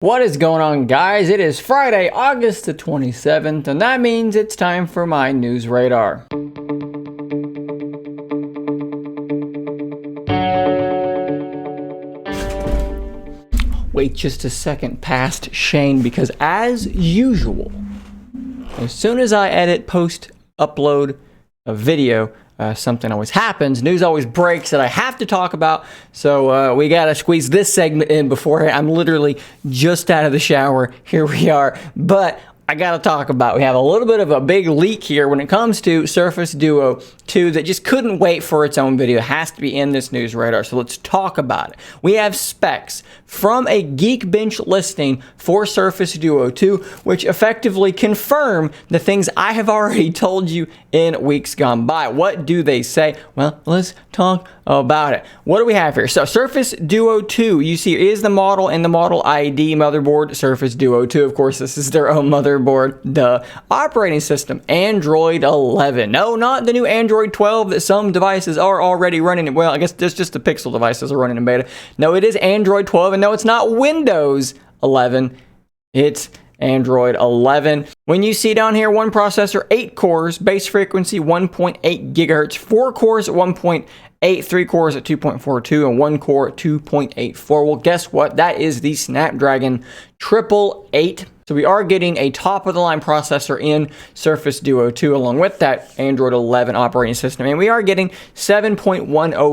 What is going on, guys? It is Friday, August the 27th, and that means it's time for my news radar. Wait just a second past Shane, because as usual, as soon as I edit, post, upload a video, something always happens. News always breaks that I have to talk about. So we got to squeeze this segment in before I'm literally just out of the shower. Here we are. But I got to talk about, we have a little bit of a big leak here when it comes to Surface Duo 2 that just couldn't wait for its own video. It has to be in this news radar. So let's talk about it. We have specs from a Geekbench listing for Surface Duo 2, which effectively confirm the things I have already told you in weeks gone by. What do they say? Well, let's talk about it. What do we have here? So Surface Duo 2, you see, is the model and the model ID motherboard. Surface Duo 2, of course, this is their own motherboard. The operating system, Android 11. No, not the new Android 12 that some devices are already running. Well, I guess it's just the Pixel devices are running in beta. No, it is Android 12, and no, it's not Windows 11. It's Android 11. When you see down here, one processor, 8 cores, base frequency 1.8 gigahertz, 4 cores at 1.8, 3 cores at 2.42, and 1 core at 2.84. Well, guess what? That is the Snapdragon 888. So we are getting a top-of-the-line processor in Surface Duo 2 along with that Android 11 operating system. And we are getting 7.10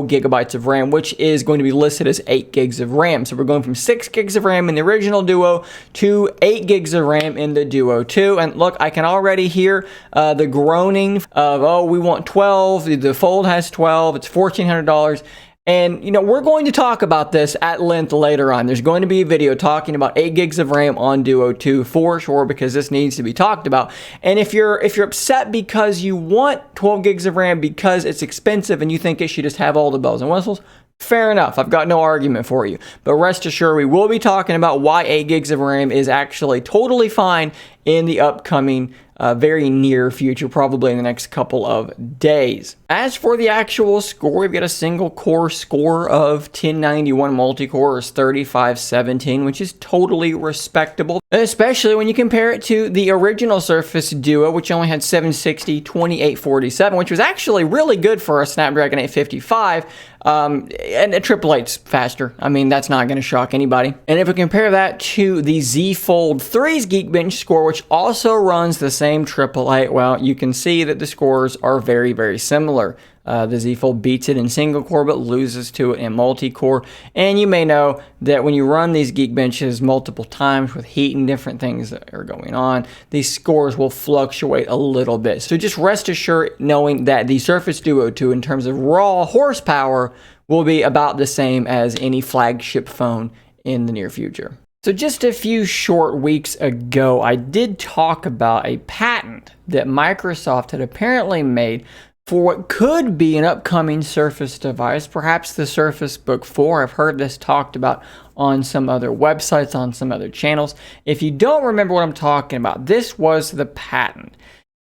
gigabytes of RAM, which is going to be listed as 8 gigs of RAM. So we're going from 6 gigs of RAM in the original Duo to 8 gigs of RAM in the Duo 2. And look, I can already hear the groaning of, oh, we want 12. The Fold has 12. It's $1,400. And, you know, we're going to talk about this at length later on. There's going to be a video talking about 8 gigs of RAM on Duo 2 for sure, because this needs to be talked about. And if you're upset because you want 12 gigs of RAM because it's expensive and you think it should just have all the bells and whistles, fair enough. I've got no argument for you. But rest assured, we will be talking about why 8 gigs of RAM is actually totally fine in the upcoming very near future, probably in the next couple of days. As for the actual score, we've got a single core score of 1091, multi-core is 3517, which is totally respectable, especially when you compare it to the original Surface Duo, which only had 760, 2847, which was actually really good for a Snapdragon 855. And a 888's faster. I mean, that's not going to shock anybody. And if we compare that to the Z Fold 3's Geekbench score, which also runs the same 888, well, you can see that the scores are very, very similar. The Z Fold beats it in single core, but loses to it in multi-core. And you may know that when you run these Geekbenches multiple times with heat and different things that are going on, these scores will fluctuate a little bit. So just rest assured knowing that the Surface Duo 2, in terms of raw horsepower, will be about the same as any flagship phone in the near future. So just a few short weeks ago, I did talk about a patent that Microsoft had apparently made for what could be an upcoming Surface device, perhaps the Surface Book 4. I've heard this talked about on some other websites, on some other channels. If you don't remember what I'm talking about, this was the patent.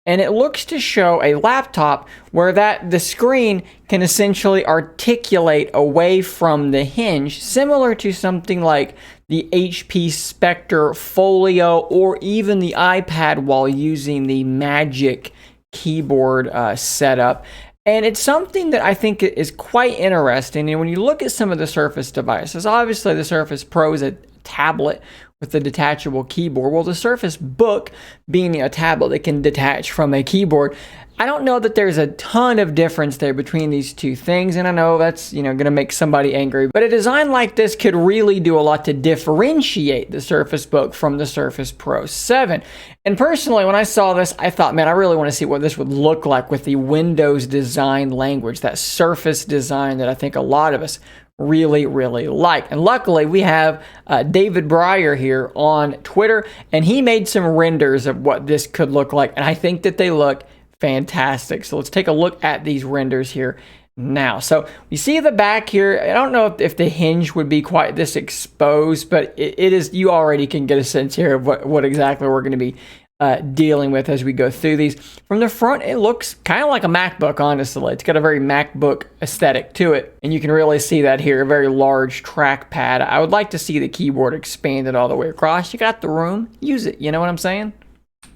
And it looks to show a laptop where the screen can essentially articulate away from the hinge, similar to something like the HP Spectre Folio or even the iPad while using the Magic keyboard setup. And it's something that I think is quite interesting. And when you look at some of the Surface devices, obviously the Surface Pro is a tablet with a detachable keyboard. Well, the Surface Book, being a tablet that can detach from a keyboard, I don't know that there's a ton of difference there between these two things, and I know that's, going to make somebody angry, but a design like this could really do a lot to differentiate the Surface Book from the Surface Pro 7. And personally, when I saw this, I thought, man, I really want to see what this would look like with the Windows design language, that Surface design that I think a lot of us really, really like. And luckily, we have David Breyer here on Twitter, and he made some renders of what this could look like, and I think that they look fantastic. So let's take a look at these renders here now. So you see the back here. I don't know if the hinge would be quite this exposed, but it is. You already can get a sense here of what exactly we're going to be dealing with as we go through these. From the front, it looks kind of like a MacBook, honestly. It's got a very MacBook aesthetic to it, and you can really see that here, a very large trackpad. I would like to see the keyboard expanded all the way across. You got the room, use it, you know what I'm saying?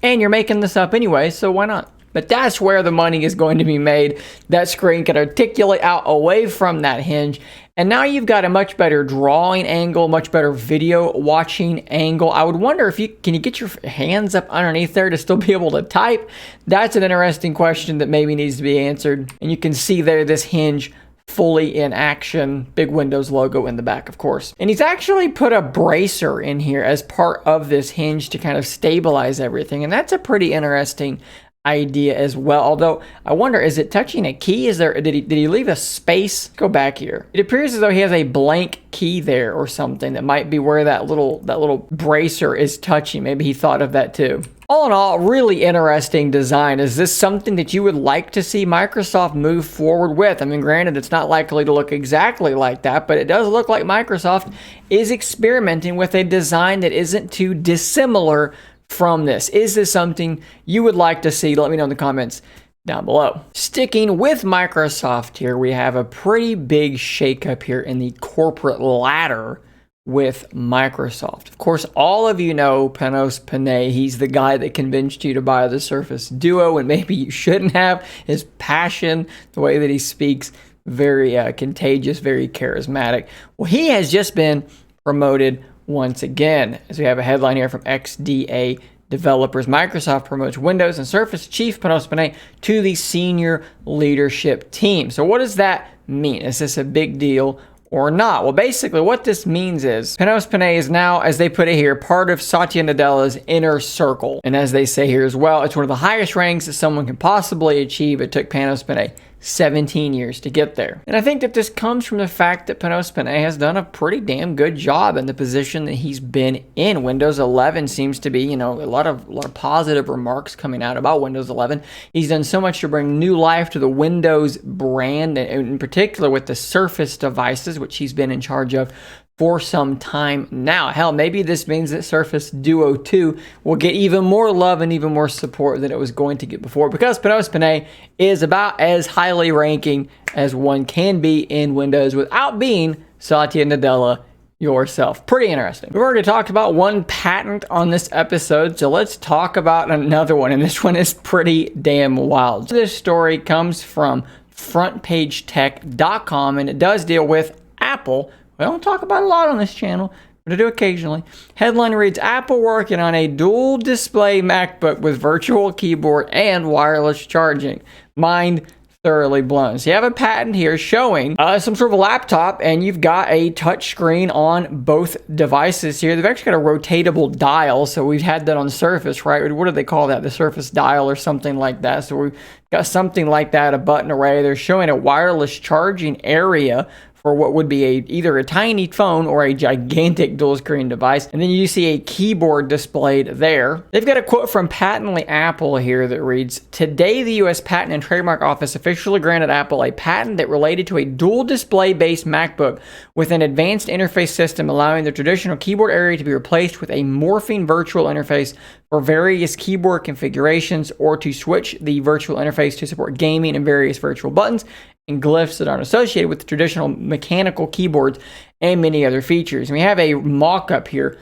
And you're making this up anyway, so why not? But that's where the money is going to be made. That screen can articulate out away from that hinge. And now you've got a much better drawing angle, much better video watching angle. I would wonder if can you get your hands up underneath there to still be able to type? That's an interesting question that maybe needs to be answered. And you can see there this hinge fully in action, big Windows logo in the back, of course. And he's actually put a bracer in here as part of this hinge to kind of stabilize everything. And that's a pretty interesting idea as well. Although I wonder, is it touching a key? Did he leave a space? Go back here. It appears as though he has a blank key there or something that might be where that little bracer is touching. Maybe he thought of that too. All in all, really interesting design. Is this something that you would like to see Microsoft move forward with? I mean, granted, it's not likely to look exactly like that, but it does look like Microsoft is experimenting with a design that isn't too dissimilar from this. Is this something you would like to see? Let me know in the comments down below. Sticking with Microsoft here, we have a pretty big shakeup here in the corporate ladder with Microsoft. Of course, all of you know Panos Panay. He's the guy that convinced you to buy the Surface Duo, and maybe you shouldn't have. His passion, the way that he speaks, very contagious, very charismatic. Well, he has just been promoted once again, as we have a headline here from XDA developers. Microsoft promotes Windows and Surface chief Panos Panay to the senior leadership team. So what does that mean? Is this a big deal or not? Well, basically what this means is Panos Panay is now, as they put it here, part of Satya Nadella's inner circle. And as they say here as well, it's one of the highest ranks that someone can possibly achieve. It took Panos Panay 17 years to get there. And I think that this comes from the fact that Panos Panay has done a pretty damn good job in the position that he's been in. Windows 11 seems to be, a lot of positive remarks coming out about Windows 11. He's done so much to bring new life to the Windows brand, and in particular with the Surface devices, which he's been in charge of for some time now. Hell, maybe this means that Surface Duo 2 will get even more love and even more support than it was going to get before, because Panos Panay is about as highly ranking as one can be in Windows without being Satya Nadella yourself. Pretty interesting. We've already talked about one patent on this episode, so let's talk about another one, and this one is pretty damn wild. This story comes from frontpagetech.com, and it does deal with Apple. We don't talk about a lot on this channel, but I do occasionally. Headline reads, Apple working on a dual display MacBook with virtual keyboard and wireless charging. Mind thoroughly blown. So you have a patent here showing some sort of a laptop, and you've got a touch screen on both devices here. They've actually got a rotatable dial, so we've had that on Surface, right? What do they call that? The Surface dial or something like that. So we've got something like that, a button array. They're showing a wireless charging area for what would be either a tiny phone or a gigantic dual screen device. And then you see a keyboard displayed there. They've got a quote from Patently Apple here that reads, today the US Patent and Trademark Office officially granted Apple a patent that related to a dual display based MacBook with an advanced interface system allowing the traditional keyboard area to be replaced with a morphing virtual interface for various keyboard configurations, or to switch the virtual interface to support gaming and various virtual buttons and glyphs that aren't associated with the traditional mechanical keyboards, and many other features. And we have a mock-up here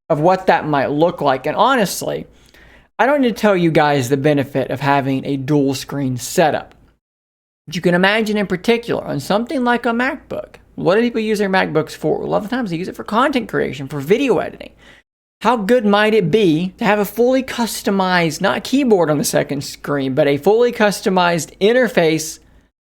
of what that might look like. And honestly, I don't need to tell you guys the benefit of having a dual screen setup. But you can imagine in particular on something like a MacBook. What do people use their MacBooks for? A lot of times they use it for content creation, for video editing. How good might it be to have a fully customized, not keyboard on the second screen, but a fully customized interface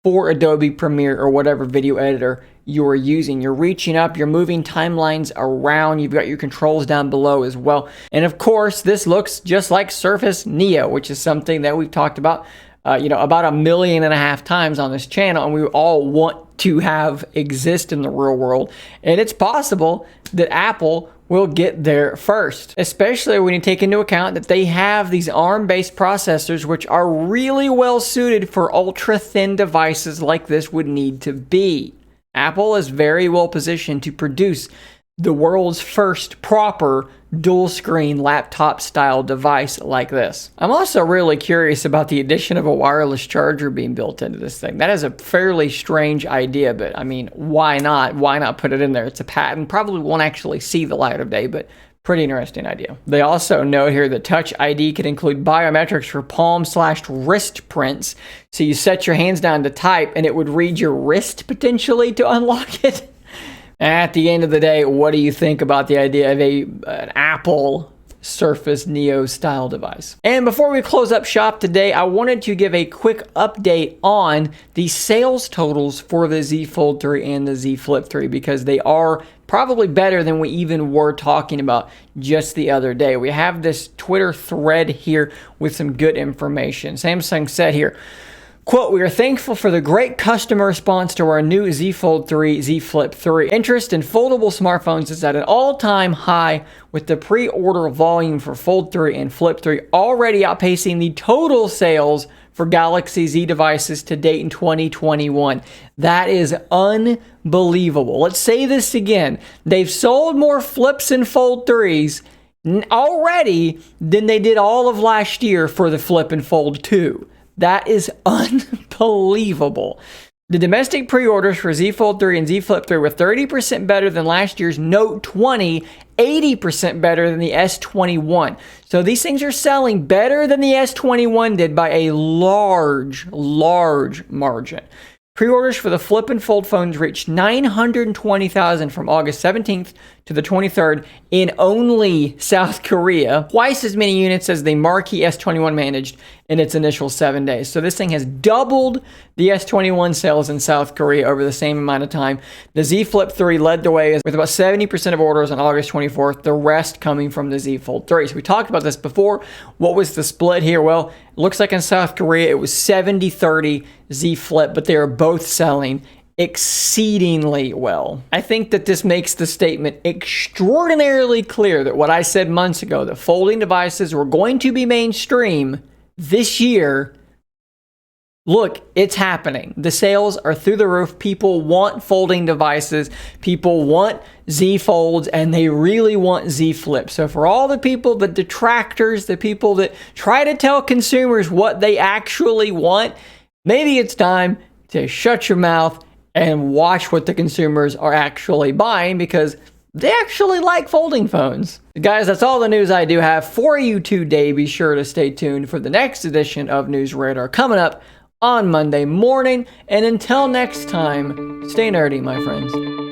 for Adobe Premiere or whatever video editor you're using? You're reaching up, you're moving timelines around, you've got your controls down below as well. And of course, this looks just like Surface Neo, which is something that we've talked about, about 1.5 million times on this channel, and we all want to have exist in the real world. And it's possible that Apple will get there first, especially when you take into account that they have these ARM-based processors, which are really well suited for ultra-thin devices like this would need to be. Apple is very well positioned to produce the world's first proper dual screen laptop style device like this. I'm also really curious about the addition of a wireless charger being built into this thing. That is a fairly strange idea, but I mean, why not? Why not put it in there? It's a patent. Probably won't actually see the light of day, but pretty interesting idea. They also note here that Touch ID can include biometrics for palm/wrist prints. So you set your hands down to type and it would read your wrist potentially to unlock it. At the end of the day, what do you think about the idea of an Apple Surface Neo style device? And before we close up shop today, I wanted to give a quick update on the sales totals for the Z Fold 3 and the Z Flip 3 because they are probably better than we even were talking about just the other day. We have this Twitter thread here with some good information. Samsung said here, quote, "We are thankful for the great customer response to our new Z Fold 3, Z Flip 3. Interest in foldable smartphones is at an all-time high with the pre-order volume for Fold 3 and Flip 3 already outpacing the total sales for Galaxy Z devices to date in 2021. That is unbelievable. Let's say this again. They've sold more Flips and Fold 3s already than they did all of last year for the Flip and Fold 2. That is unbelievable. The domestic pre-orders for Z Fold 3 and Z Flip 3 were 30% better than last year's Note 20, 80% better than the S21. So these things are selling better than the S21 did by a large margin. Pre-orders for the Flip and Fold phones reached 920,000 from August 17th to the 23rd in only South Korea. Twice as many units as the marquee S21 managed in its initial 7 days. So this thing has doubled the S21 sales in South Korea over the same amount of time. The Z Flip 3 led the way with about 70% of orders on August 24th, the rest coming from the Z Fold 3. So we talked about this before. What was the split here? Well, it looks like in South Korea it was 70-30 Z Flip, but they are both selling exceedingly well. I think that this makes the statement extraordinarily clear that what I said months ago, that folding devices were going to be mainstream this year, look, it's happening. The sales are through the roof. People want folding devices. People want Z Folds, and they really want Z Flip. So for all the people, the detractors, the people that try to tell consumers what they actually want, maybe it's time to shut your mouth and watch what the consumers are actually buying, because they actually like folding phones. Guys, that's all the news I do have for you today. Be sure to stay tuned for the next edition of News Radar coming up on Monday morning. And until next time, stay nerdy, my friends.